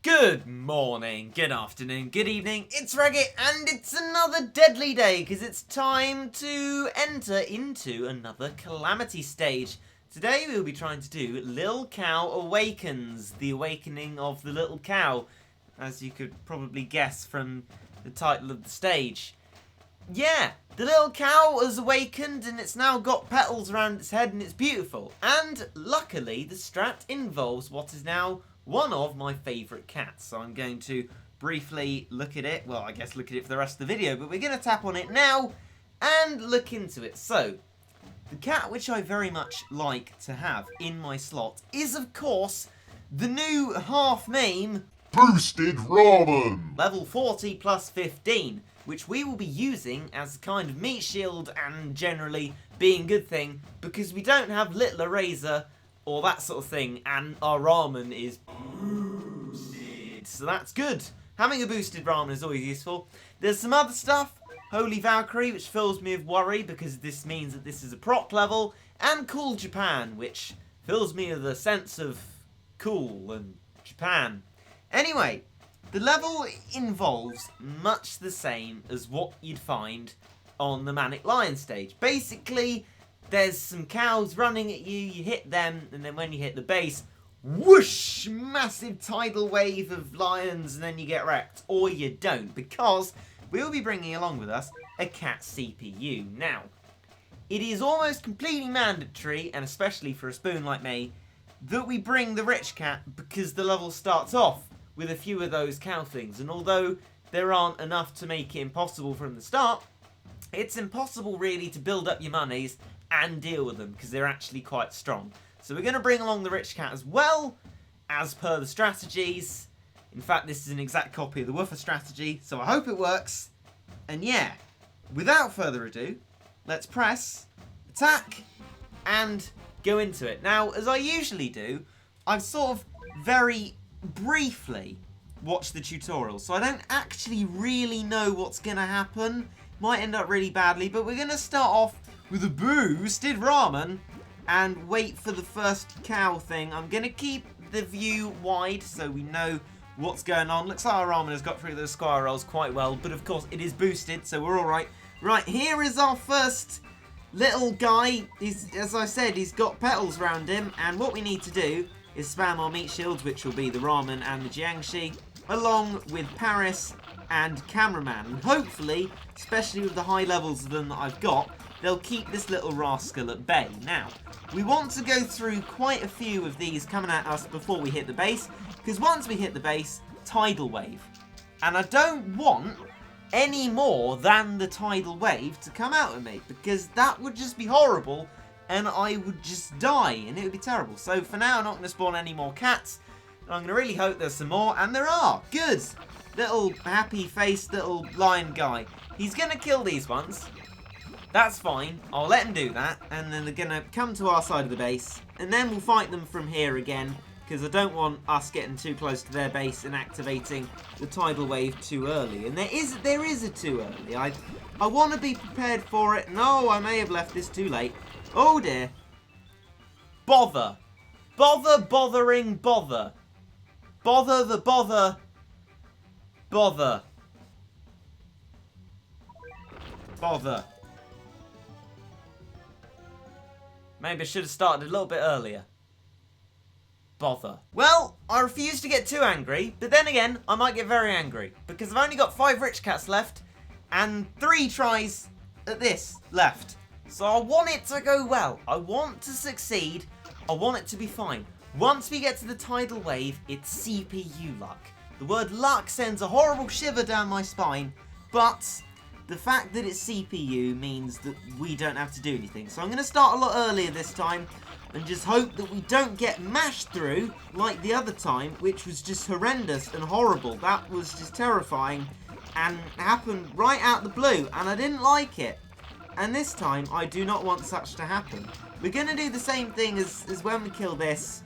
Good morning, good afternoon, good evening, it's Regit, and it's another deadly day, because it's time to enter into another Calamity Stage. Today we'll be trying to do Lil Cow Awakens, the awakening of the little cow, as you could probably guess from the title of the stage. Yeah, the little cow has awakened and it's now got petals around its head and it's beautiful. And luckily the strat involves what is now one of my favourite cats. So I'm going to briefly look at it. Well, I guess look at it for the rest of the video, but we're going to tap on it now and look into it. So, the cat which I very much like to have in my slot is, of course, the new half-name Boosted Ramen! Level 40 plus 15, which we will be using as a kind of meat shield and generally being a good thing, because we don't have Little Eraser or that sort of thing, and our ramen is boosted. So that's good. Having a boosted ramen is always useful. There's some other stuff. Holy Valkyrie, which fills me with worry because this means that this is a proc level, and Cool Japan, which fills me with a sense of cool and Japan. Anyway, the level involves much the same as what you'd find on the Manic Lion stage. Basically, there's some cows running at you, you hit them, and then when you hit the base, whoosh, massive tidal wave of lions, and then you get wrecked. Or you don't, because we'll be bringing along with us a cat CPU. Now, it is almost completely mandatory, and especially for a spoon like me, that we bring the rich cat because the level starts off with a few of those cow things. And although there aren't enough to make it impossible from the start, it's impossible really to build up your monies and deal with them because they're actually quite strong. So we're going to bring along the rich cat as well, as per the strategies. In fact, this is an exact copy of the woofer strategy, so I hope it works. And yeah, without further ado, let's press attack and go into it. Now, as I usually do, I've sort of very briefly watched the tutorial, so I don't actually really know what's going to happen. Might end up really badly, but we're going to start off with a boosted ramen and wait for the first cow thing. I'm going to keep the view wide so we know what's going on. Looks like our ramen has got through those square rolls quite well, but of course it is boosted, so we're alright. Right, here is our first little guy. As I said, he's got petals around him, and what we need to do is spam our meat shields, which will be the ramen and the jiangshi, along with Paris and cameraman. And hopefully, especially with the high levels of them that I've got, they'll keep this little rascal at bay. Now, we want to go through quite a few of these coming at us before we hit the base, because once we hit the base, tidal wave. And I don't want any more than the tidal wave to come out of me, because that would just be horrible, and I would just die, and it would be terrible. So for now, I'm not going to spawn any more cats. I'm going to really hope there's some more, and there are. Good. Little happy-faced little lion guy. He's going to kill these ones. That's fine. I'll let him do that, and then they're going to come to our side of the base, and then we'll fight them from here again, because I don't want us getting too close to their base and activating the tidal wave too early. And there is a too early. I want to be prepared for it. No, I may have left this too late. Oh dear. Bother. Bother, bothering, bother. Bother the bother. Bother. Bother. Maybe I should have started a little bit earlier. Bother. Well, I refuse to get too angry, but then again, I might get very angry, because I've only got 5 rich cats left, and 3 tries at this left. So I want it to go well. I want to succeed. I want it to be fine. Once we get to the tidal wave, it's CPU luck. The word luck sends a horrible shiver down my spine, but the fact that it's CPU means that we don't have to do anything. So I'm going to start a lot earlier this time and just hope that we don't get mashed through like the other time, which was just horrendous and horrible. That was just terrifying and happened right out the blue, and I didn't like it. And this time, I do not want such to happen. We're going to do the same thing as when we kill this.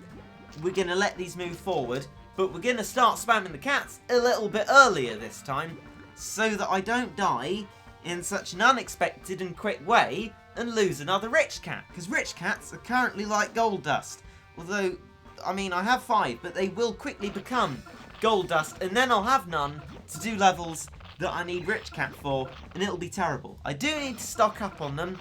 We're going to let these move forward, but we're going to start spamming the cats a little bit earlier this time, so that I don't die in such an unexpected and quick way and lose another rich cat, because rich cats are currently like gold dust. Although, I mean, I have 5, but they will quickly become gold dust, and then I'll have none to do levels that I need Rich Cat for, and it'll be terrible. I do need to stock up on them.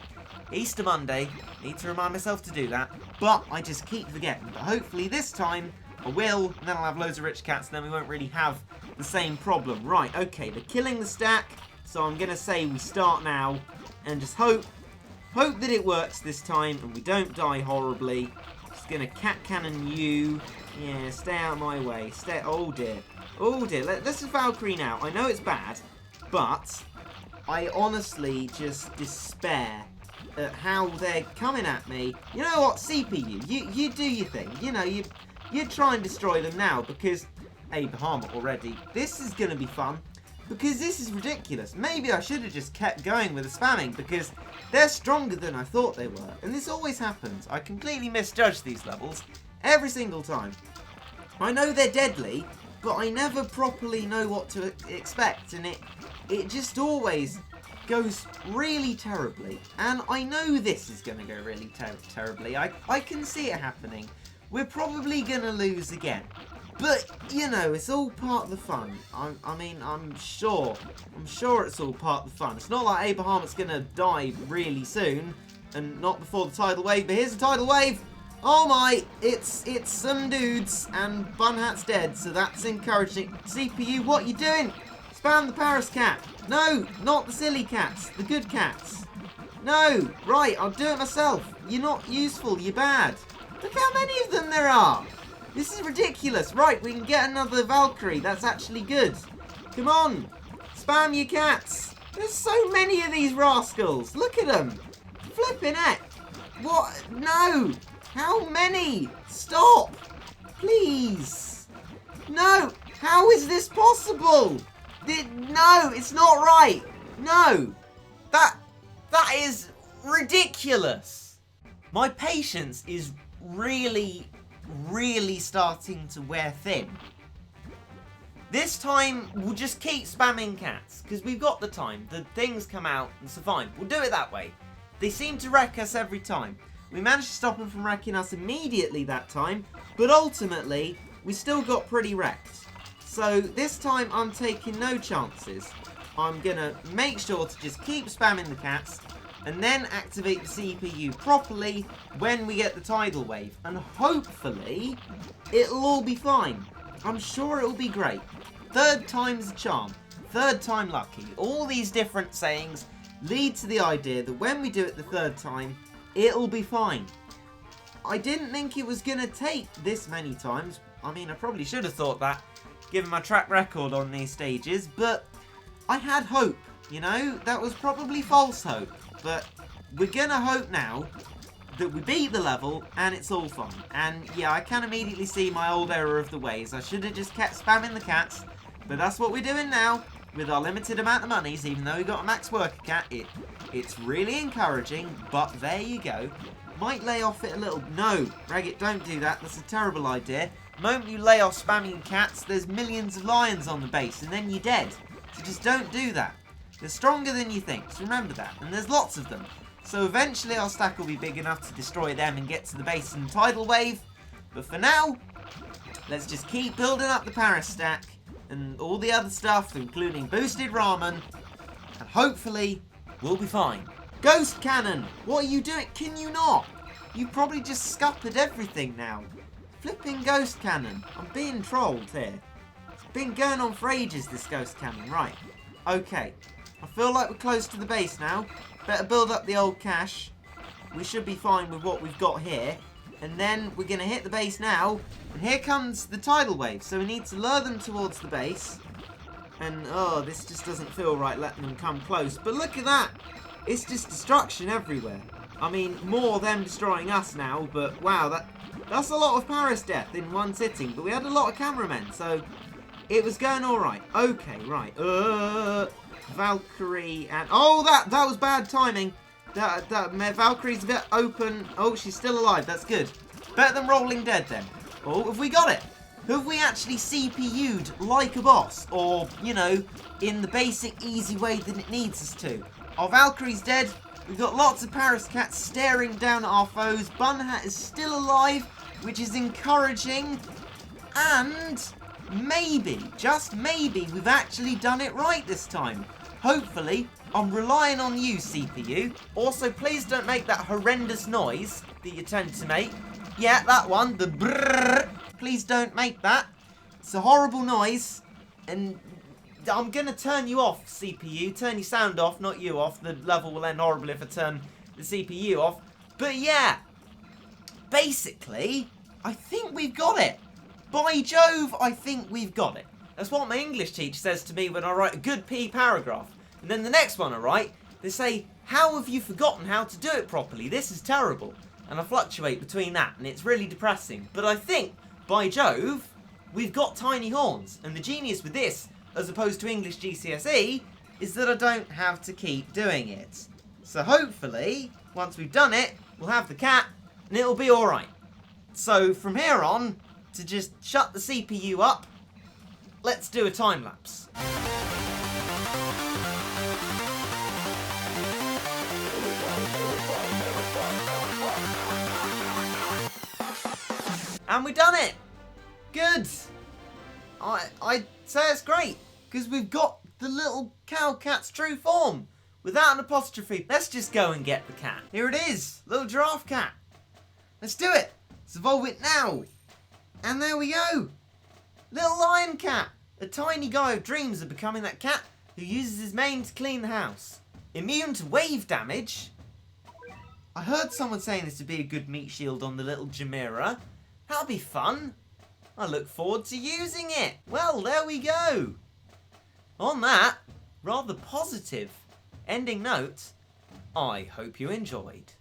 Easter Monday, need to remind myself to do that, but I just keep forgetting. But hopefully this time I will, and then I'll have loads of Rich Cats, and then we won't really have the same problem. Right, okay, they're killing the stack, so I'm going to say we start now, and just hope that it works this time, and we don't die horribly. Just going to cat cannon you. Yeah, stay out of my way. Oh dear. Oh dear. Let's just Valkyrie now. I know it's bad, but I honestly just despair at how they're coming at me. You know what, CPU, you do your thing. You know, you try and destroy them now, because a Bahamut already. This is going to be fun, because this is ridiculous. Maybe I should have just kept going with the spamming, because they're stronger than I thought they were. And this always happens. I completely misjudge these levels every single time. I know they're deadly, but I never properly know what to expect, and it just always goes really terribly. And I know this is going to go really terribly. I can see it happening. We're probably going to lose again. But, you know, it's all part of the fun. I'm sure it's all part of the fun. It's not like Abraham's going to die really soon, and not before the tidal wave, but here's the tidal wave! Oh my, it's some dudes, and Bunhat's dead, so that's encouraging. CPU, what are you doing? Spam the Paris cat. No, not the silly cats, the good cats. No, right, I'll do it myself. You're not useful, you're bad. Look how many of them there are. This is ridiculous. Right, we can get another Valkyrie. That's actually good. Come on. Spam your cats. There's so many of these rascals. Look at them. Flipping heck. What? No. How many? Stop. Please. No. How is this possible? No, it's not right. No. That is ridiculous. My patience is really starting to wear thin. This time, we'll just keep spamming cats, because we've got the time. The things come out, and so fine. We'll do it that way. They seem to wreck us every time. We managed to stop them from wrecking us immediately that time, but ultimately, we still got pretty wrecked. So, this time, I'm taking no chances. I'm gonna make sure to just keep spamming the cats, and then activate the CPU properly when we get the tidal wave. And hopefully, it'll all be fine. I'm sure it'll be great. Third time's a charm. Third time lucky. All these different sayings lead to the idea that when we do it the third time, it'll be fine. I didn't think it was going to take this many times. I mean, I probably should have thought that, given my track record on these stages, but I had hope, you know? That was probably false hope. But we're gonna hope now that we beat the level and it's all fun. And yeah, I can immediately see my old error of the ways. I should have just kept spamming the cats, but that's what we're doing now with our limited amount of monies. Even though we got a max worker cat, it's really encouraging. But there you go. Might lay off it a little. No, Regit, don't do that. That's a terrible idea. The moment you lay off spamming cats, there's millions of lions on the base, and then you're dead. So just don't do that. They're stronger than you think, so remember that. And there's lots of them. So eventually our stack will be big enough to destroy them and get to the base in the tidal wave. But for now, let's just keep building up the Paris stack and all the other stuff, including boosted ramen. And hopefully, we'll be fine. Ghost cannon! What are you doing? Can you not? You probably just scuppered everything now. Flipping ghost cannon. I'm being trolled here. It's been going on for ages, this ghost cannon. Right. Okay. I feel like we're close to the base now. Better build up the old cash. We should be fine with what we've got here. And then we're going to hit the base now. And here comes the tidal wave. So we need to lure them towards the base. And, oh, this just doesn't feel right letting them come close. But look at that. It's just destruction everywhere. I mean, more them destroying us now. But, wow, that's a lot of Paris death in one sitting. But we had a lot of cameramen. So it was going all right. Okay, right. Valkyrie and... Oh, that was bad timing. Valkyrie's a bit open. Oh, she's still alive. That's good. Better than Rolling Dead, then. Oh, have we got it? Have we actually CPU'd like a boss? Or, you know, in the basic, easy way that it needs us to? Our Valkyrie's dead. We've got lots of Paris cats staring down at our foes. Bunhat is still alive, which is encouraging. And maybe, just maybe, we've actually done it right this time. Hopefully, I'm relying on you, CPU. Also, please don't make that horrendous noise that you tend to make. Yeah, that one, the brrrr. Please don't make that. It's a horrible noise, and I'm gonna turn you off, CPU. Turn your sound off, not you off. The level will end horribly if I turn the CPU off. But yeah, basically, I think we've got it. By Jove, I think we've got it. That's what my English teacher says to me when I write a good P paragraph. And then the next one I write, they say, how have you forgotten how to do it properly? This is terrible. And I fluctuate between that, and it's really depressing. But I think, by Jove, we've got tiny horns. And the genius with this, as opposed to English GCSE, is that I don't have to keep doing it. So hopefully, once we've done it, we'll have the cat, and it'll be alright. So from here on, to just shut the CPU up, let's do a time lapse. And we've done it! Good! I'd say it's great, because we've got the little cow cat's true form, without an apostrophe. Let's just go and get the cat. Here it is, little giraffe cat. Let's do it! Let's evolve it now! And there we go! Little lion cat! A tiny guy who dreams of becoming that cat who uses his mane to clean the house. Immune to wave damage? I heard someone saying this would be a good meat shield on the little Chimera. That'll be fun. I look forward to using it. Well, there we go. On that, rather positive ending note, I hope you enjoyed.